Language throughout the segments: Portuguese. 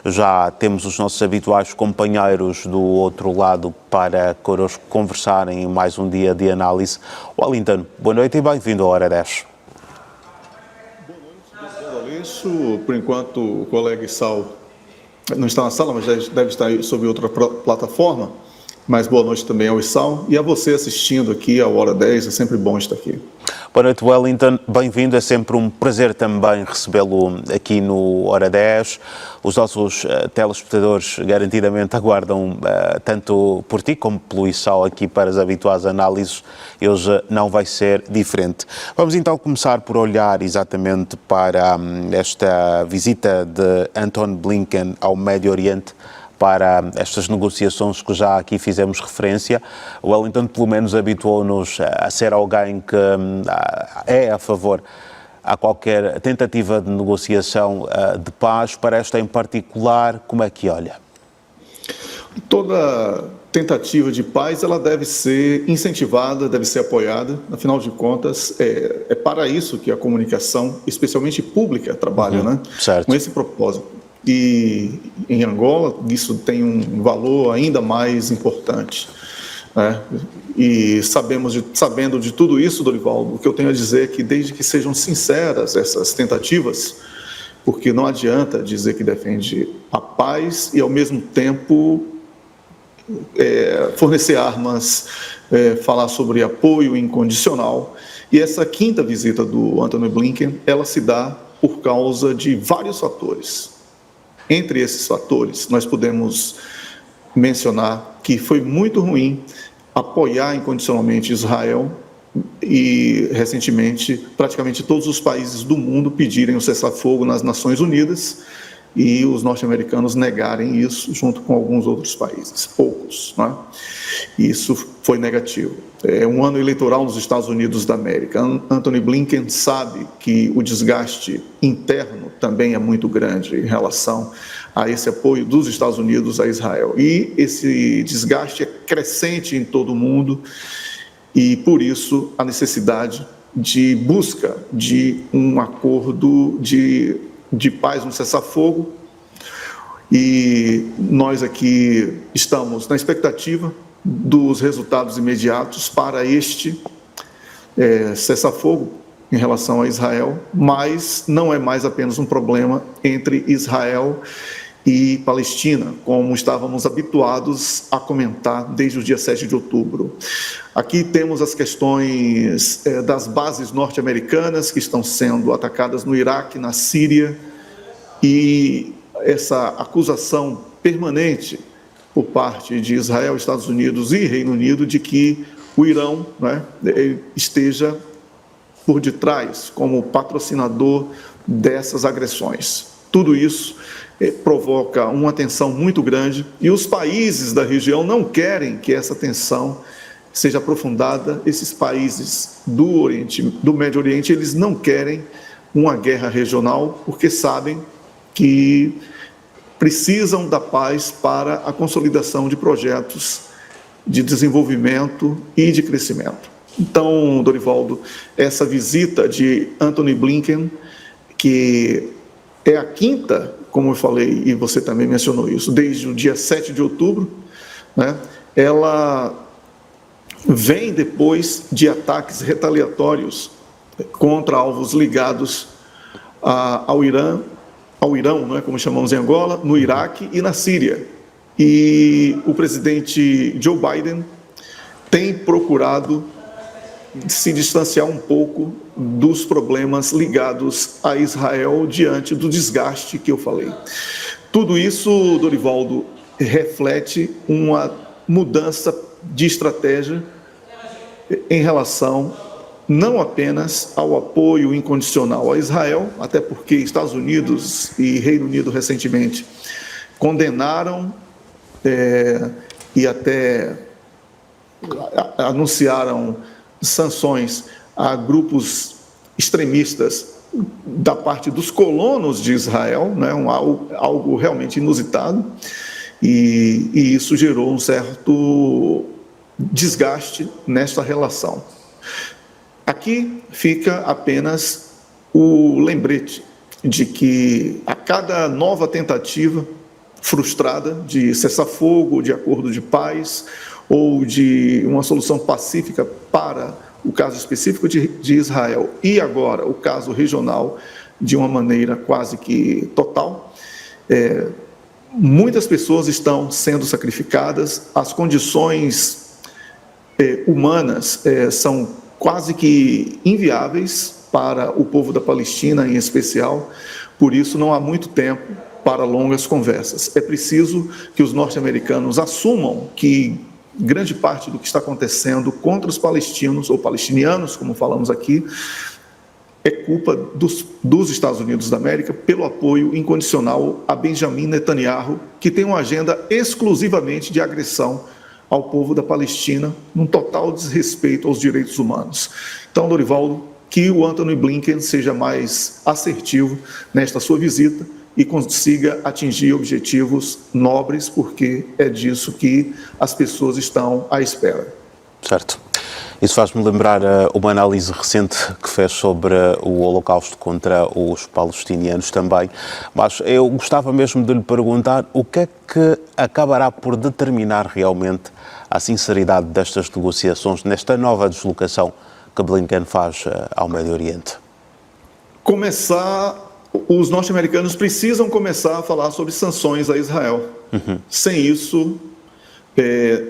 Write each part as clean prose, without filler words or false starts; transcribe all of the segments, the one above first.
Já temos os nossos habituais companheiros do outro lado para conversarem em mais um dia de análise. Wellington, boa noite e bem-vindo à Hora 10. Boa noite, Aleixo. Por enquanto, o colega Issal não está na sala, mas deve estar sob outra plataforma. Mas boa noite também ao Issal e a você assistindo aqui à Hora 10, é sempre bom estar aqui. Boa noite, Wellington. Bem-vindo. É sempre um prazer também recebê-lo aqui no Hora 10. Os nossos telespectadores garantidamente aguardam tanto por ti como pelo Issal aqui para as habituais análises. Hoje não vai ser diferente. Vamos então começar por olhar exatamente para esta visita de Antony Blinken ao Médio Oriente, para estas negociações que já aqui fizemos referência. O Wellington, pelo menos, habituou-nos a ser alguém que é a favor a qualquer tentativa de negociação de paz. Para esta em particular, como é que olha? Toda tentativa de paz, ela deve ser incentivada, deve ser apoiada. Afinal de contas, é para isso que a comunicação, especialmente pública, trabalha, né? Certo. Com esse propósito. E em Angola, isso tem um valor ainda mais importante, né? E sabendo de tudo isso, Dorivaldo, o que eu tenho a dizer é que desde que sejam sinceras essas tentativas, porque não adianta dizer que defende a paz e, ao mesmo tempo, fornecer armas, falar sobre apoio incondicional. E essa quinta visita do Antony Blinken, ela se dá por causa de vários fatores. Entre esses fatores, nós podemos mencionar que foi muito ruim apoiar incondicionalmente Israel e, recentemente, praticamente todos os países do mundo pedirem o cessar-fogo nas Nações Unidas e os norte-americanos negarem isso junto com alguns outros países, poucos, né? Isso foi negativo. É um ano eleitoral nos Estados Unidos da América. Antony Blinken sabe que o desgaste interno também é muito grande em relação a esse apoio dos Estados Unidos a Israel. E esse desgaste é crescente em todo o mundo e, por isso, a necessidade de busca de um acordo de paz, um cessar-fogo. E nós aqui estamos na expectativa dos resultados imediatos para este cessar-fogo em relação a Israel, mas não é mais apenas um problema entre Israel e Palestina, como estávamos habituados a comentar desde o dia 7 de outubro. Aqui temos as questões das bases norte-americanas que estão sendo atacadas no Iraque, na Síria, e essa acusação permanente por parte de Israel, Estados Unidos e Reino Unido de que o Irão, né, esteja por detrás como patrocinador dessas agressões. Tudo isso provoca uma tensão muito grande e os países da região não querem que essa tensão seja aprofundada. Esses países do Médio Oriente, eles não querem uma guerra regional porque sabem que precisam da paz para a consolidação de projetos de desenvolvimento e de crescimento. Então, Dorivaldo, essa visita de Antony Blinken, que é a quinta, como eu falei, e você também mencionou isso, desde o dia 7 de outubro, né, ela vem depois de ataques retaliatórios contra alvos ligados ao Irão, né, como chamamos em Angola, no Iraque e na Síria. E o presidente Joe Biden tem procurado se distanciar um pouco dos problemas ligados a Israel diante do desgaste que eu falei. Tudo isso, Dorivaldo, reflete uma mudança de estratégia em relação não apenas ao apoio incondicional a Israel, até porque Estados Unidos e Reino Unido recentemente condenaram e até anunciaram sanções a grupos extremistas da parte dos colonos de Israel, né, algo realmente inusitado, e isso gerou um certo desgaste nesta relação. Aqui fica apenas o lembrete de que a cada nova tentativa frustrada de cessar-fogo, de acordo de paz ou de uma solução pacífica para o caso específico de Israel e agora o caso regional de uma maneira quase que total. Muitas pessoas estão sendo sacrificadas, as condições humanas são quase que inviáveis para o povo da Palestina em especial, por isso não há muito tempo para longas conversas. É preciso que os norte-americanos assumam que grande parte do que está acontecendo contra os palestinos, ou palestinianos, como falamos aqui, é culpa dos Estados Unidos da América pelo apoio incondicional a Benjamin Netanyahu, que tem uma agenda exclusivamente de agressão ao povo da Palestina, num total desrespeito aos direitos humanos. Então, Dorivaldo, que o Antony Blinken seja mais assertivo nesta sua visita e consiga atingir objetivos nobres, porque é disso que as pessoas estão à espera. Certo. Isso faz-me lembrar uma análise recente que fez sobre o Holocausto contra os palestinianos também, mas eu gostava mesmo de lhe perguntar o que é que acabará por determinar realmente a sinceridade destas negociações nesta nova deslocação que Blinken faz ao Médio Oriente. Os norte-americanos precisam começar a falar sobre sanções a Israel. Sem isso,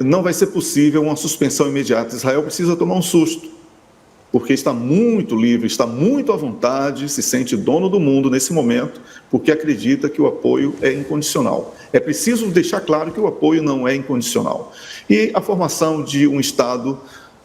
não vai ser possível uma suspensão imediata. Israel precisa tomar um susto, porque está muito livre, está muito à vontade, se sente dono do mundo nesse momento, porque acredita que o apoio é incondicional. É preciso deixar claro que o apoio não é incondicional. E a formação de um Estado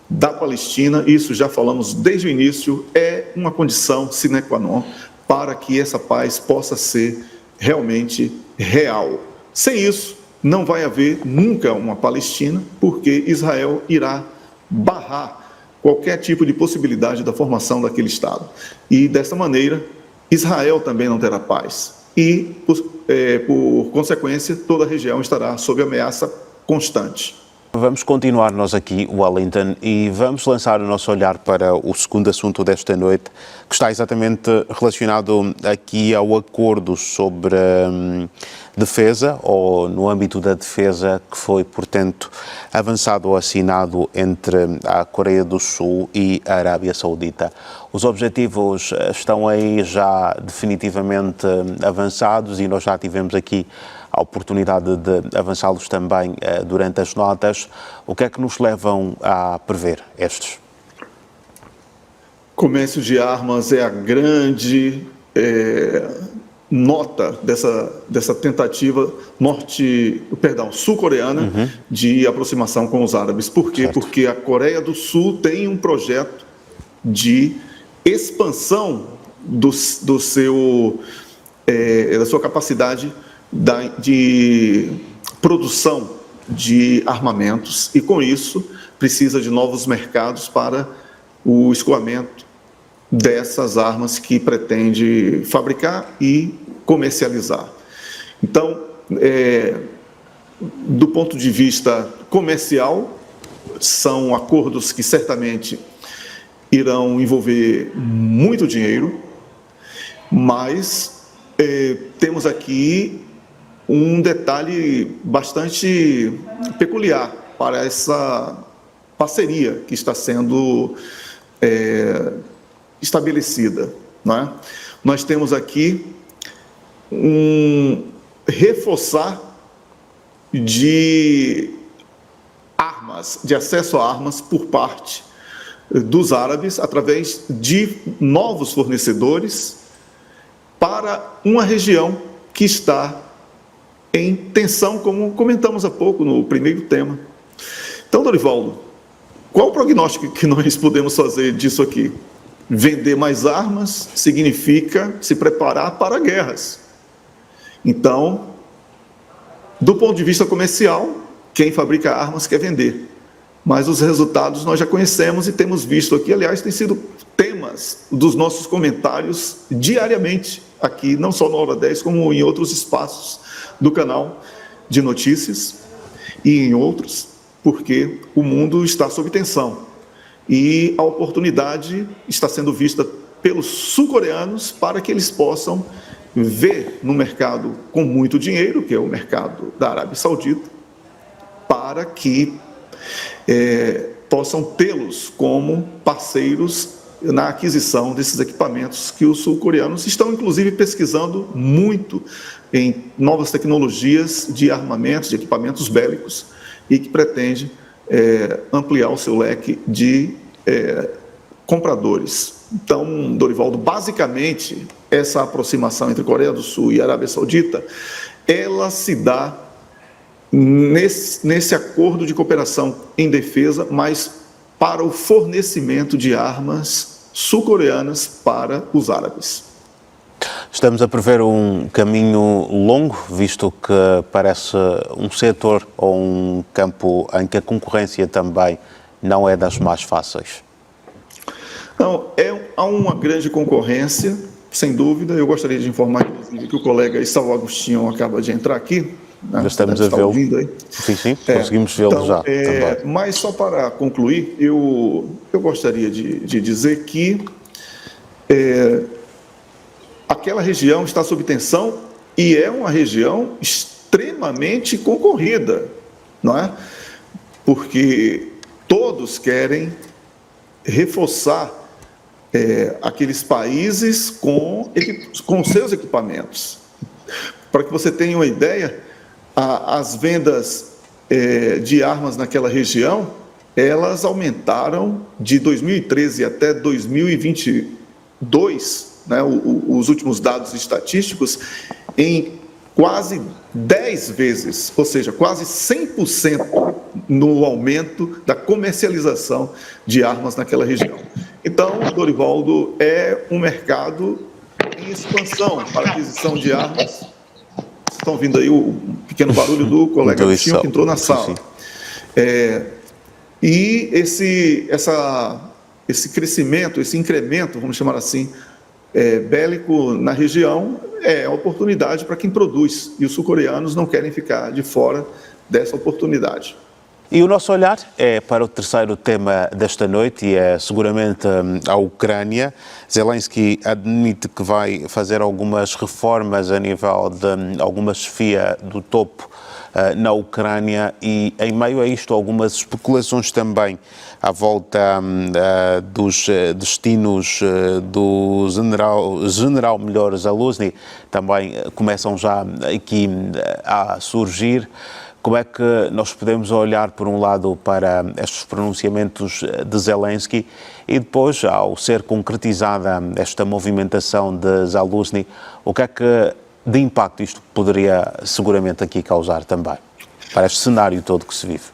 da Palestina, isso já falamos desde o início, é uma condição sine qua non para que essa paz possa ser realmente real. Sem isso, não vai haver nunca uma Palestina, porque Israel irá barrar qualquer tipo de possibilidade da formação daquele Estado. E, dessa maneira, Israel também não terá paz. E, por consequência, toda a região estará sob ameaça constante. Vamos continuar nós aqui, Wellington, e vamos lançar o nosso olhar para o segundo assunto desta noite, que está exatamente relacionado aqui ao acordo sobre defesa, ou no âmbito da defesa, que foi, portanto, avançado ou assinado entre a Coreia do Sul e a Arábia Saudita. Os objetivos estão aí já definitivamente avançados e nós já tivemos aqui a oportunidade de avançá-los também durante as notas. O que é que nos levam a prever estes? Comércio de armas é a grande nota dessa tentativa sul-coreana de aproximação com os árabes. Por quê? Certo. Porque a Coreia do Sul tem um projeto de expansão da sua capacidade de produção de armamentos e, com isso, precisa de novos mercados para o escoamento dessas armas que pretende fabricar e comercializar. Então, do ponto de vista comercial, são acordos que certamente irão envolver muito dinheiro, mas temos aqui um detalhe bastante peculiar para essa parceria que está sendo estabelecida, não é? Nós temos aqui reforçar de armas, de acesso a armas por parte dos árabes através de novos fornecedores para uma região que está em tensão, como comentamos há pouco no primeiro tema. Então, Dorivaldo, qual o prognóstico que nós podemos fazer disso aqui? Vender mais armas significa se preparar para guerras. Então, do ponto de vista comercial, quem fabrica armas quer vender. Mas os resultados nós já conhecemos e temos visto aqui, aliás, tem sido temas dos nossos comentários diariamente aqui, não só no Hora 10, como em outros espaços do canal de notícias e em outros, porque o mundo está sob tensão e a oportunidade está sendo vista pelos sul-coreanos para que eles possam ver no mercado com muito dinheiro, que é o mercado da Arábia Saudita, para que possam tê-los como parceiros na aquisição desses equipamentos que os sul-coreanos estão, inclusive, pesquisando muito em novas tecnologias de armamentos, de equipamentos bélicos, e que pretende ampliar o seu leque de compradores. Então, Dorivaldo, basicamente, essa aproximação entre Coreia do Sul e Arábia Saudita, ela se dá nesse acordo de cooperação em defesa, mas para o fornecimento de armas sul-coreanas para os árabes. Estamos a prever um caminho longo, visto que parece um setor ou um campo em que a concorrência também não é das mais fáceis. Não, há uma grande concorrência, sem dúvida. Eu gostaria de informar, inclusive, que o colega Esau Agostinho acaba de entrar aqui. Já estamos a vê-lo. Sim, conseguimos vê-lo já. Mas só para concluir, eu gostaria de dizer que aquela região está sob tensão e é uma região extremamente concorrida, não é? Porque todos querem reforçar aqueles países com seus equipamentos. Para que você tenha uma ideia, as vendas de armas naquela região, elas aumentaram de 2013 até 2022, né, os últimos dados estatísticos, em quase 10 vezes, ou seja, quase 100% no aumento da comercialização de armas naquela região. Então, Dorivaldo, é um mercado em expansão para aquisição de armas. Vocês estão ouvindo aí o pequeno barulho do colega Agostinho que entrou na sala. E esse crescimento, esse incremento, vamos chamar assim, bélico na região é a oportunidade para quem produz, e os sul-coreanos não querem ficar de fora dessa oportunidade. E o nosso olhar é para o terceiro tema desta noite, e é seguramente a Ucrânia. Zelensky admite que vai fazer algumas reformas a nível de alguma chefia do topo na Ucrânia, e em meio a isto algumas especulações também à volta dos destinos do general Zaluzny também começam já aqui a surgir. Como é que nós podemos olhar, por um lado, para estes pronunciamentos de Zelensky e depois, ao ser concretizada esta movimentação de Zaluzny, o que é que de impacto isto poderia seguramente aqui causar também, para este cenário todo que se vive?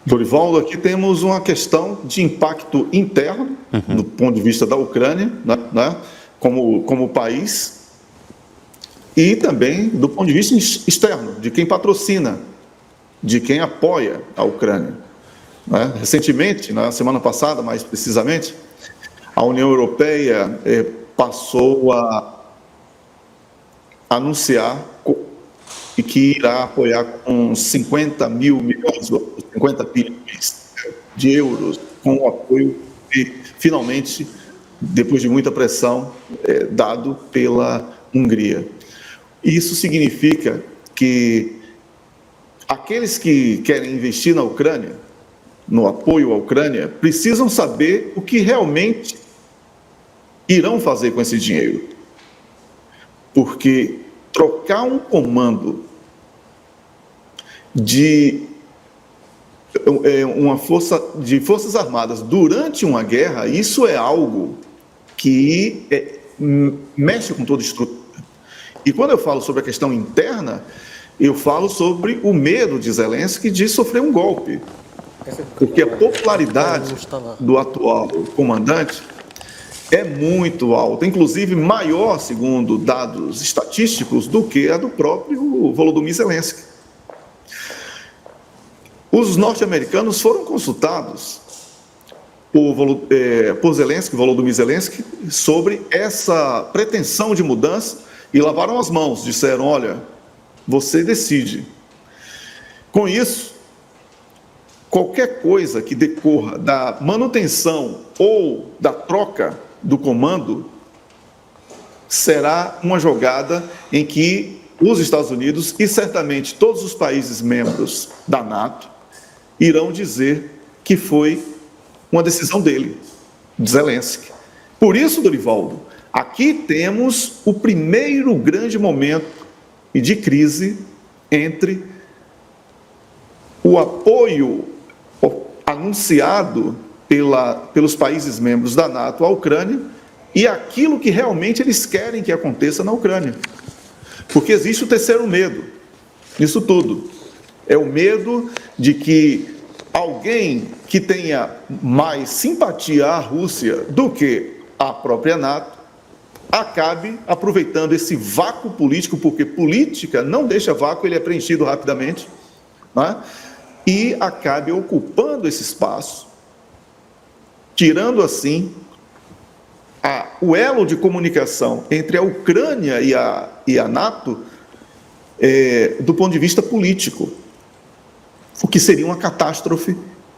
Dorivaldo, aqui temos uma questão de impacto interno, do ponto de vista da Ucrânia, né, como país, e também do ponto de vista externo, de quem patrocina, de quem apoia a Ucrânia. Né? Recentemente, na semana passada, mais precisamente, a União Europeia passou a anunciar que irá apoiar com 50 milhões de euros, com o apoio que, finalmente, depois de muita pressão, dado pela Hungria. Isso significa que aqueles que querem investir na Ucrânia, no apoio à Ucrânia, precisam saber o que realmente irão fazer com esse dinheiro. Porque trocar um comando de forças armadas durante uma guerra, isso é algo que mexe com toda a estrutura. E quando eu falo sobre a questão interna, eu falo sobre o medo de Zelensky de sofrer um golpe. Porque a popularidade do atual comandante é muito alta, inclusive maior, segundo dados estatísticos, do que a do próprio Volodymyr Zelensky. Os norte-americanos foram consultados por Zelensky, Volodymyr Zelensky, sobre essa pretensão de mudança e lavaram as mãos, disseram, olha, você decide. Com isso, qualquer coisa que decorra da manutenção ou da troca do comando será uma jogada em que os Estados Unidos e certamente todos os países membros da NATO irão dizer que foi uma decisão dele, de Zelensky. Por isso, Dorivaldo, aqui temos o primeiro grande momento de crise entre o apoio anunciado pelos países membros da NATO à Ucrânia e aquilo que realmente eles querem que aconteça na Ucrânia. Porque existe o terceiro medo nisso tudo. É o medo de que alguém que tenha mais simpatia à Rússia do que à própria NATO acabe aproveitando esse vácuo político, porque política não deixa vácuo, ele é preenchido rapidamente, né? E acabe ocupando esse espaço, tirando assim o elo de comunicação entre a Ucrânia e a NATO do ponto de vista político, o que seria uma catástrofe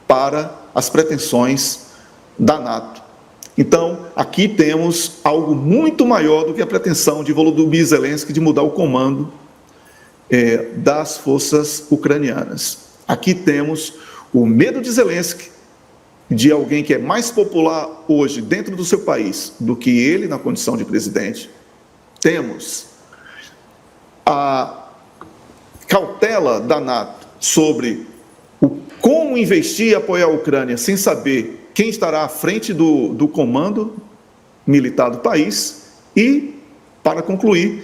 para as pretensões da NATO. Então, aqui temos algo muito maior do que a pretensão de Volodymyr Zelensky de mudar o comando das forças ucranianas. Aqui temos o medo de Zelensky, de alguém que é mais popular hoje dentro do seu país do que ele na condição de presidente. Temos a cautela da NATO sobre como investir e apoiar a Ucrânia sem saber quem estará à frente do comando militar do país e, para concluir,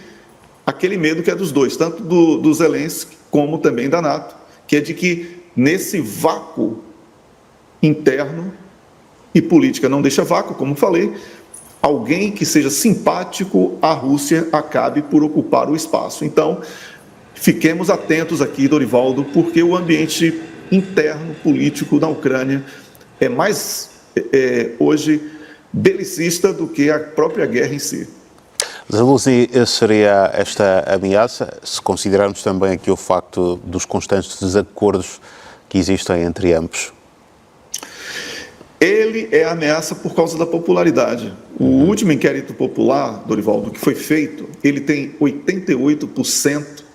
aquele medo que é dos dois, tanto do Zelensky como também da NATO, que é de que nesse vácuo interno, e política não deixa vácuo, como falei, alguém que seja simpático à Rússia acabe por ocupar o espaço. Então, fiquemos atentos aqui, Dorivaldo, porque o ambiente interno político na Ucrânia é mais, hoje, belicista do que a própria guerra em si. Zanussi, seria esta ameaça, se considerarmos também aqui o facto dos constantes desacordos que existem entre ambos? Ele é ameaça por causa da popularidade. O último inquérito popular, Dorivaldo, que foi feito, ele tem 88%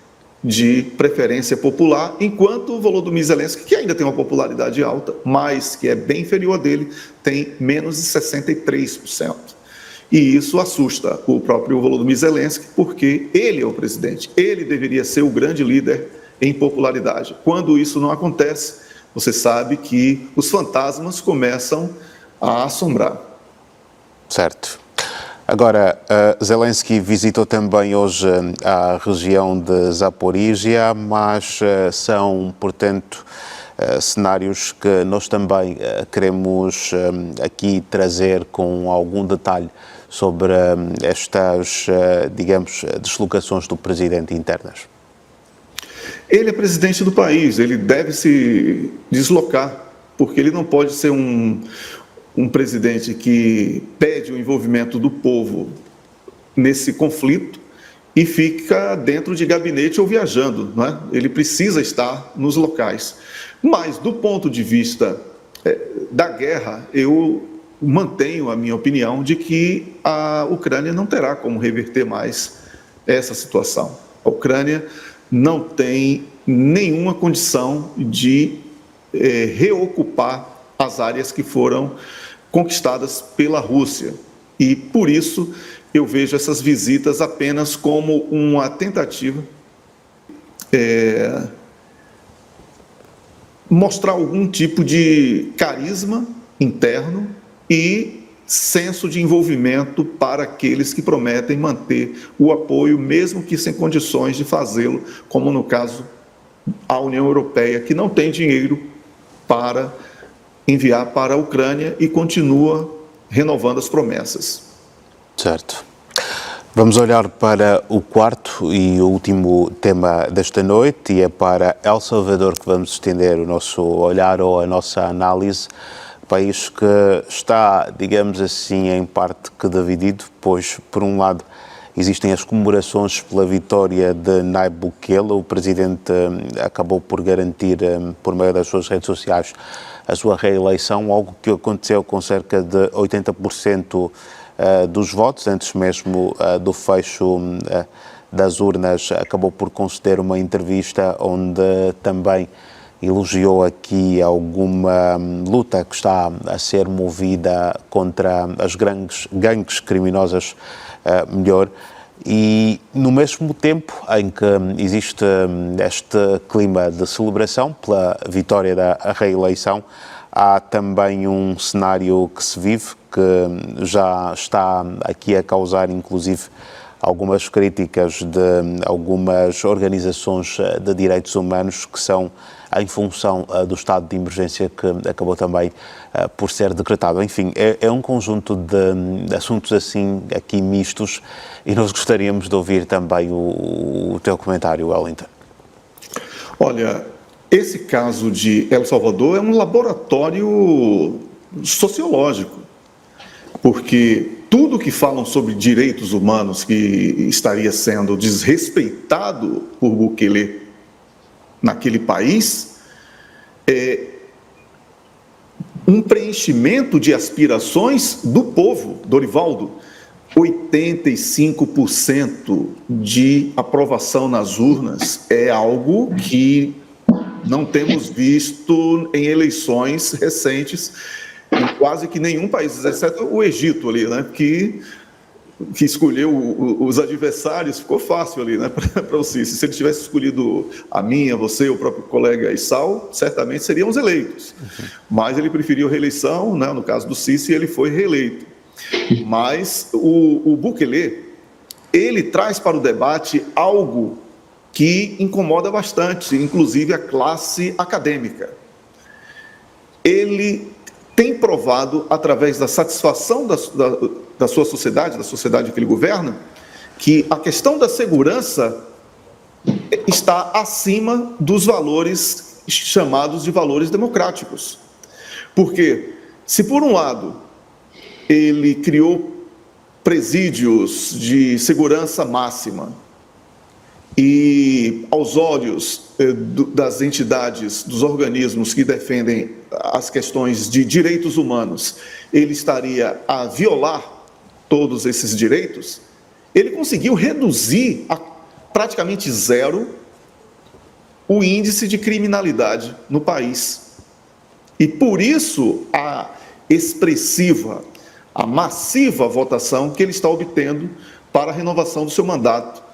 de preferência popular, enquanto o Volodymyr Zelensky, que ainda tem uma popularidade alta, mas que é bem inferior a dele, tem menos de 63%. E isso assusta o próprio Volodymyr Zelensky, porque ele é o presidente, ele deveria ser o grande líder em popularidade. Quando isso não acontece, você sabe que os fantasmas começam a assombrar. Certo. Agora, Zelensky visitou também hoje a região de Zaporizhia, mas são, portanto, cenários que nós também queremos aqui trazer com algum detalhe sobre estas, digamos, deslocações do presidente internas. Ele é presidente do país, ele deve se deslocar, porque ele não pode ser um presidente que pede o envolvimento do povo nesse conflito e fica dentro de gabinete ou viajando, não é? Ele precisa estar nos locais. Mas, do ponto de vista da guerra, eu mantenho a minha opinião de que a Ucrânia não terá como reverter mais essa situação. A Ucrânia não tem nenhuma condição de reocupar as áreas que foram conquistadas pela Rússia. E, por isso, eu vejo essas visitas apenas como uma tentativa mostrar algum tipo de carisma interno e senso de envolvimento para aqueles que prometem manter o apoio, mesmo que sem condições de fazê-lo, como no caso a União Europeia, que não tem dinheiro para enviar para a Ucrânia e continua renovando as promessas. Certo. Vamos olhar para o quarto e último tema desta noite, e é para El Salvador que vamos estender o nosso olhar ou a nossa análise. País que está, digamos assim, em parte que dividido, pois, por um lado, existem as comemorações pela vitória de Nayib Bukele. O presidente acabou por garantir, por meio das suas redes sociais, a sua reeleição, algo que aconteceu com cerca de 80% dos votos, antes mesmo do fecho das urnas, acabou por conceder uma entrevista onde também elogiou aqui alguma luta que está a ser movida contra as gangues criminosas, melhor, e no mesmo tempo em que existe este clima de celebração pela vitória da reeleição, há também um cenário que se vive, que já está aqui a causar, inclusive, algumas críticas de algumas organizações de direitos humanos que são em função do estado de emergência que acabou também por ser decretado. Enfim, é um conjunto de assuntos assim aqui mistos e nós gostaríamos de ouvir também o teu comentário, Wellington. Olha, esse caso de El Salvador é um laboratório sociológico, porque tudo que falam sobre direitos humanos que estaria sendo desrespeitado por Bukele naquele país é um preenchimento de aspirações do povo. Dorivaldo, 85% de aprovação nas urnas é algo que não temos visto em eleições recentes em quase que nenhum país, exceto o Egito ali, né, que escolheu os adversários, ficou fácil ali, né, para o Sisi. Se ele tivesse escolhido a minha, você, o próprio colega Issal, certamente seríamos eleitos. Mas ele preferiu reeleição, né, no caso do Sisi, ele foi reeleito. Mas o Bukele, ele traz para o debate algo que incomoda bastante, inclusive a classe acadêmica. Ele tem provado, através da satisfação da sua sociedade, da sociedade que ele governa, que a questão da segurança está acima dos valores chamados de valores democráticos. Porque, se por um lado ele criou presídios de segurança máxima e, aos olhos das entidades, dos organismos que defendem as questões de direitos humanos, ele estaria a violar todos esses direitos, ele conseguiu reduzir a praticamente zero o índice de criminalidade no país. E por isso a expressiva, a massiva votação que ele está obtendo para a renovação do seu mandato.